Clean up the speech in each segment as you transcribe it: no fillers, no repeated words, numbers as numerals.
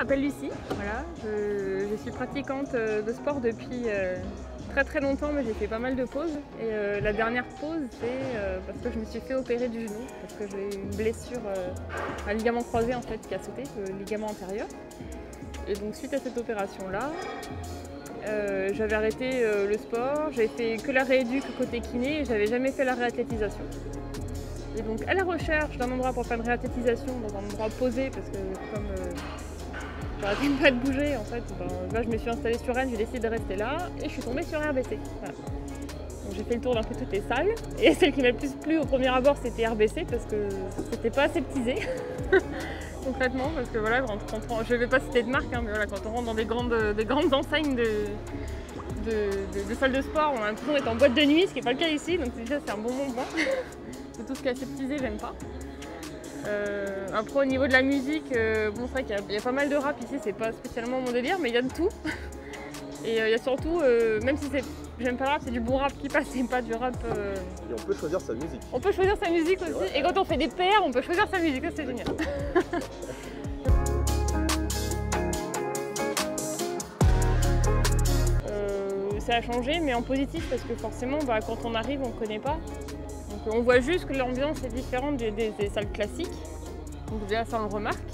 m'appelle Lucie, voilà. Je suis pratiquante de sport depuis très longtemps, mais j'ai fait pas mal de pauses. Et la dernière pause, c'est parce que je me suis fait opérer du genou, parce que j'ai eu une blessure, un ligament croisé en fait qui a sauté, le ligament antérieur. Et donc suite à cette opération-là, j'avais arrêté le sport, j'avais fait que la rééduque côté kiné et j'avais jamais fait la réathlétisation. Et donc à la recherche d'un endroit pour faire une réathlétisation, dans un endroit posé, parce que comme j'arrêtais pas de bouger en fait, là je me suis installée sur Rennes, j'ai décidé de rester là et je suis tombée sur RBC. Voilà. Donc j'ai fait le tour d'un peu toutes les salles et celle qui m'a le plus plu au premier abord c'était RBC parce que c'était pas aseptisé. Concrètement, parce que voilà, je vais pas citer de marque, hein, mais voilà, quand on rentre dans des grandes enseignes de salles de sport, on a l'impression d'être en boîte de nuit, ce qui n'est pas le cas ici, donc déjà c'est un bon moment. Tout ce qui est aseptisé, j'aime pas. Après au niveau de la musique, bon, c'est vrai qu'il y a pas mal de rap ici, c'est pas spécialement mon délire, mais il y a de tout. Et il y a surtout, même si j'aime pas le rap, c'est du bon rap qui passe, c'est pas du rap. Et on peut choisir sa musique. On peut choisir sa musique aussi, ouais. Et quand on fait des pairs, on peut choisir sa musique, ça c'est génial. Ça a changé, mais en positif, parce que forcément, quand on arrive, on ne connaît pas. Donc on voit juste que l'ambiance est différente des salles classiques. Donc déjà, ça on le remarque.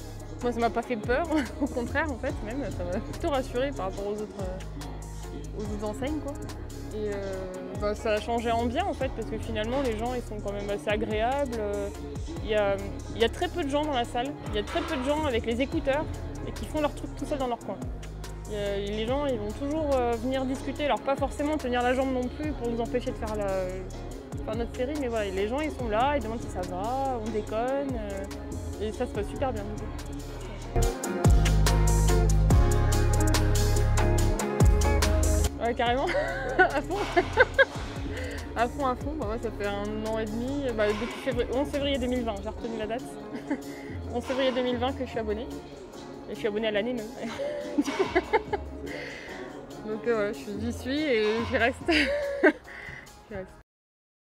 Moi, ça m'a pas fait peur, au contraire, en fait, même, ça m'a plutôt rassurée par rapport aux autres enseignes, quoi. Et ça a changé en bien, en fait, parce que finalement, les gens, ils sont quand même assez agréables. Il y a très peu de gens dans la salle. Il y a très peu de gens avec les écouteurs et qui font leur truc tout seul dans leur coin. Les gens, ils vont toujours venir discuter, alors pas forcément tenir la jambe non plus pour nous empêcher de faire notre série, mais voilà, les gens, ils sont là, ils demandent si ça va, on déconne, et ça se passe super bien. Ouais, carrément, à fond. À fond. Moi, ça fait 1 an et demi, depuis 11 février 2020, j'ai retenu la date. 11 février 2020 que je suis abonnée. Et je suis abonnée à l'année même. Donc j'y suis et j'y reste.